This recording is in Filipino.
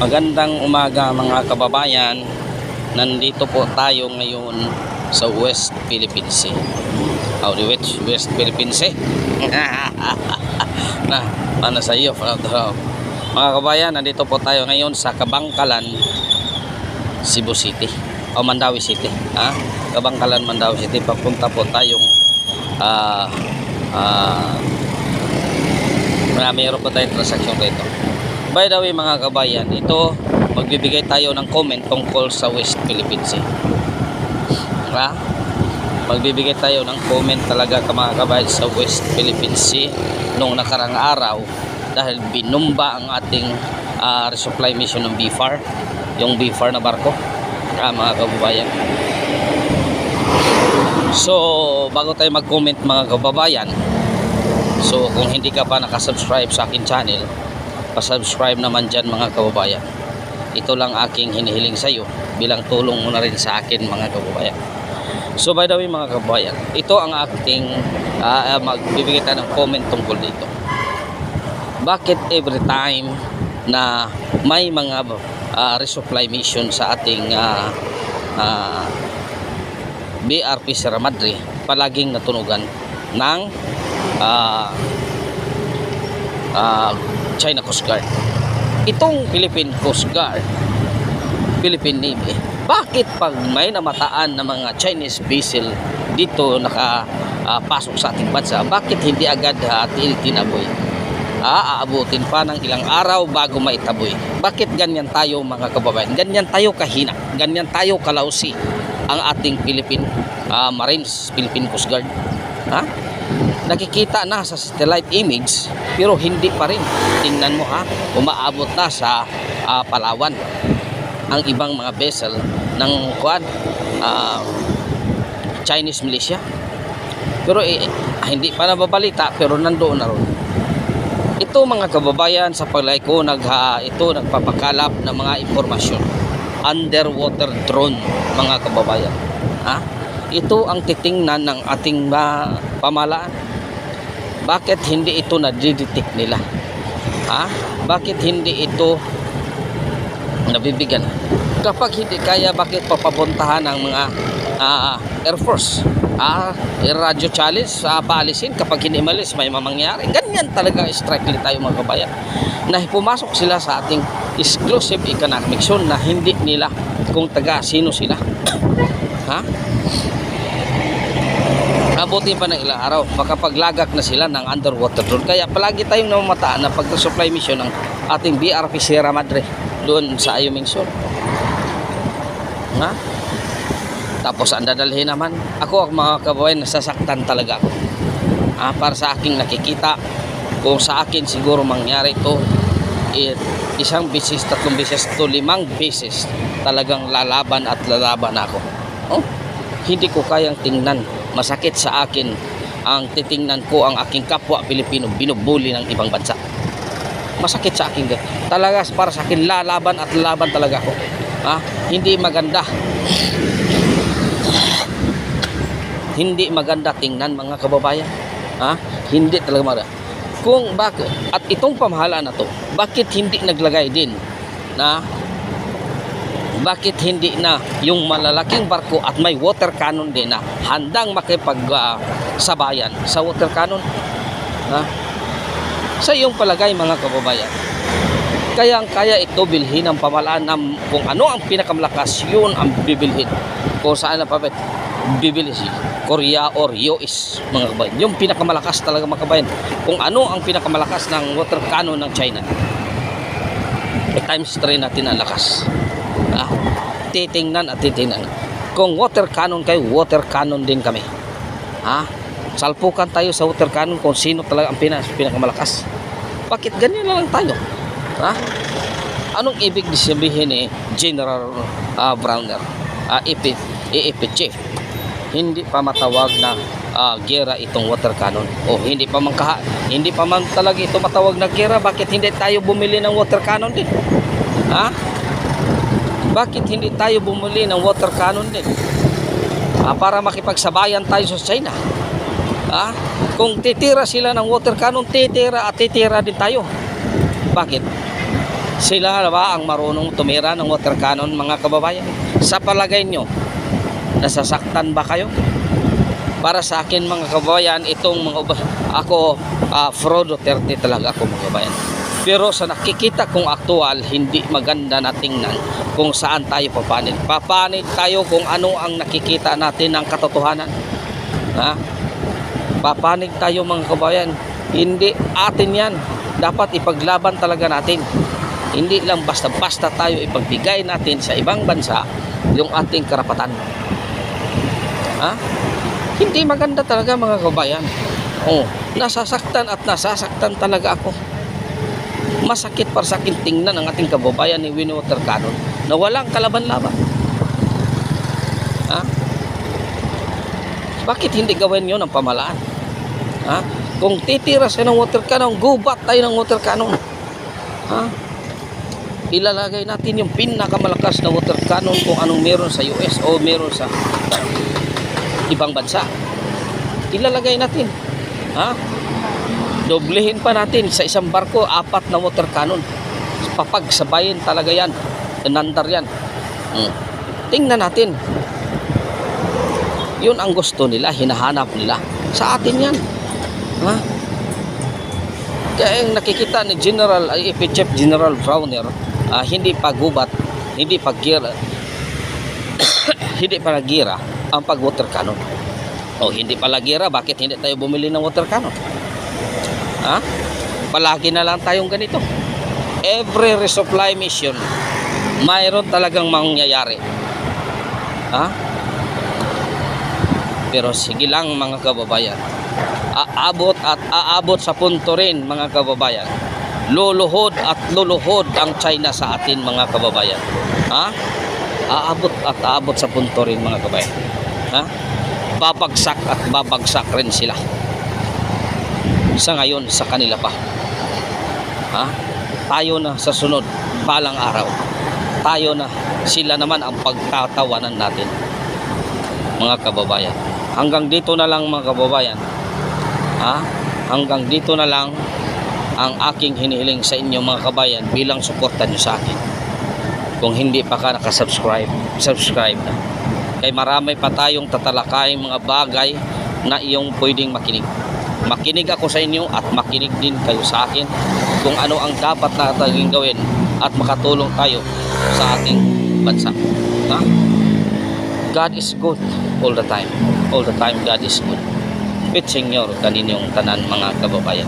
Magandang umaga mga kababayan. Nandito po tayo ngayon sa West Philippine Sea. West Philippine Sea. Ano sa iyo? Mga kababayan, nandito po tayo ngayon sa Kabangkalan, Cebu City. Mandawi City. Kabangkalan, Mandawi City. Papunta po tayong mayroon po tayong transaksyon rito. By the way mga kabayan, ito magbibigay tayo ng comment tungkol sa West Philippine Sea. Magbibigay tayo ng comment talaga mga kabayan sa West Philippine Sea nung nakarang araw dahil binumba ang ating resupply mission ng BFAR, yung BFAR na barko, mga kababayan. So bago tayo mag-comment mga kababayan, so kung hindi ka pa nakasubscribe sa akin channel, pasubscribe naman dyan mga kababayan. Ito lang aking hinihiling sa iyo bilang tulong mo na rin sa akin mga kababayan. So by the way mga kababayan, ito ang ating magbibigay tayo ng comment tungkol dito. Bakit every time na may mga resupply mission sa ating BRP Sierra Madre, palaging natunugan ng China Coast Guard? Itong Philippine Coast Guard, Philippine Navy, bakit pag may namataan na mga Chinese vessel dito nakapasok sa ating bansa, bakit hindi agad tinaboy? Aabutin pa ng ilang araw bago maitaboy. Bakit ganyan tayo mga kababayan? Ganyan tayo kahina, ganyan tayo kalausi ang ating Philippine Marines, Philippine Coast Guard. Nakikita na sa satellite image pero hindi pa rin. Tingnan mo umaabot na sa Palawan ang ibang mga vessel ng Chinese militia, pero hindi pa nababalita, pero nandoon na ron. Ito mga kababayan, sa palay ko nagpapakalap ng mga impormasyon, underwater drone mga kababayan. Ito ang titingnan ng ating pamahalaan. Bakit hindi ito na-detect nila? Bakit hindi ito nabibigyan? Kapag hindi kaya, bakit papapuntahan ng mga Air Force? Radio challenge, paalisin. Kapag hindi malis, may mamangyari. Ganyan talaga strictly tayo mga kabayan. Na pumasok sila sa ating exclusive economic zone na hindi nila kung taga sino sila. Abutin pa ng ilang araw, makapaglagak na sila ng underwater drone. Kaya palagi tayong namamataan na pag-supply mission ng ating BRP Sierra Madre doon sa Ayuming Sur. Tapos ang dadalhin naman, ako mga kababayan, nasasaktan talaga ako. Para sa aking nakikita, kung sa akin siguro mangyari ito, isang beses, 3 beses, 5 beses talagang lalaban ako. Hindi ko kayang tingnan. Masakit sa akin ang titingnan ko ang aking kapwa Pilipino binubuli ng ibang bansa. Masakit sa akin talaga. Para sa akin lalaban talaga ako. Hindi maganda. Hindi maganda tingnan mga kababayan. Hindi talaga maganda. Kung bakit, at itong pamahalaan na to, bakit hindi naglagay din na bakit hindi na yung malalaking barko at may water cannon din na handang makipagsabayan sa water cannon? Sa iyong palagay mga kababayan, kaya ito bilhin ng pamahalaan ng kung ano ang pinakamalakas, yun ang bibilhin. Kung saan na bibili si Korea or US mga kababayan, yung pinakamalakas talaga mga kababayan. Kung ano ang pinakamalakas ng water cannon ng China, times 3 natin ang lakas. Titingnan. Kung water cannon kayo, water cannon din kami. Salpukan tayo sa water cannon kung sino talaga ang pinakamalakas. Bakit ganyan lang tayo? Anong ibig sabihin ni General Browner, EEP Chief? Hindi pa matawag na gera itong water cannon, o hindi pa man talaga ito matawag na gera. Bakit hindi tayo bumili ng water cannon din? Bakit hindi tayo bumili ng water cannon din? Para makipagsabayan tayo sa China. Kung titira sila ng water cannon, titira din tayo. Bakit? Sila ba ang marunong tumira ng water cannon, mga kababayan? Sa palagay nyo, nasasaktan ba kayo? Para sa akin, mga kababayan, itong ako, Frodo Duterte talaga ako, mga kababayan. Pero sa nakikita kong aktual, hindi maganda na tingnan kung saan tayo papanid. Papanid tayo kung ano ang nakikita natin ng katotohanan. Ha? Papanid tayo, mga kababayan. Hindi atin yan. Dapat ipaglaban talaga natin. Hindi lang basta-basta tayo ipagbigay natin sa ibang bansa yung ating karapatan. Ha? Hindi maganda talaga, mga kababayan. Oh, nasasaktan at nasasaktan talaga ako. Masakit para sa akin tingnan ang ating kababayan ni Winnie Water Cannon na walang kalaban-laban. Ha? Bakit hindi gawin yun ang pamahalaan? Ha? Kung titira siya ng water cannon, gubat tayo ng water cannon. Ha? Ilalagay natin yung pinakamalakas na water cannon kung anong meron sa US o meron sa ibang bansa. Ilalagay natin. Ha? Doblehin pa natin sa isang barko 4 na water cannon. Papagsabayin talaga yan. Inandar yan. Tingnan natin. Yun ang gusto nila, hinahanap nila. Sa atin yan. Ha? Kaya yung nakikita ni Chief General Browner, hindi pa gubat, hindi pa gira, hindi pa gira ang pag-water cannon. O hindi pala gira, bakit hindi tayo bumili ng water cannon? Ha? Palagi na lang tayong ganito. Every resupply mission, mayroon talagang mangyayari. Ha? Pero sige lang, mga kababayan. Aabot sa punto rin, mga kababayan. Luluhod at luluhod ang China sa atin, mga kababayan. Ha? Aabot sa punto rin, mga kababayan. Ha? Babagsak at babagsak rin sila. Sa ngayon, sa kanila pa. Ha? Tayo na sa sunod, balang araw. Tayo na, sila naman ang pagtatawanan natin, mga kababayan. Hanggang dito na lang, mga kababayan. Ha? Hanggang dito na lang ang aking hinihiling sa inyo, mga kabayan, bilang suporta nyo sa akin. Kung hindi pa ka nakasubscribe, subscribe na. Kaya marami pa tayong tatalakay mga bagay na iyong pwedeng makinig. Makinig ako sa inyo at makinig din kayo sa akin kung ano ang dapat natin gawin at makatulong tayo sa ating bansa. Ha? God is good all the time. All the time God is good. Pitching your kaninyong tanan, mga kababayan.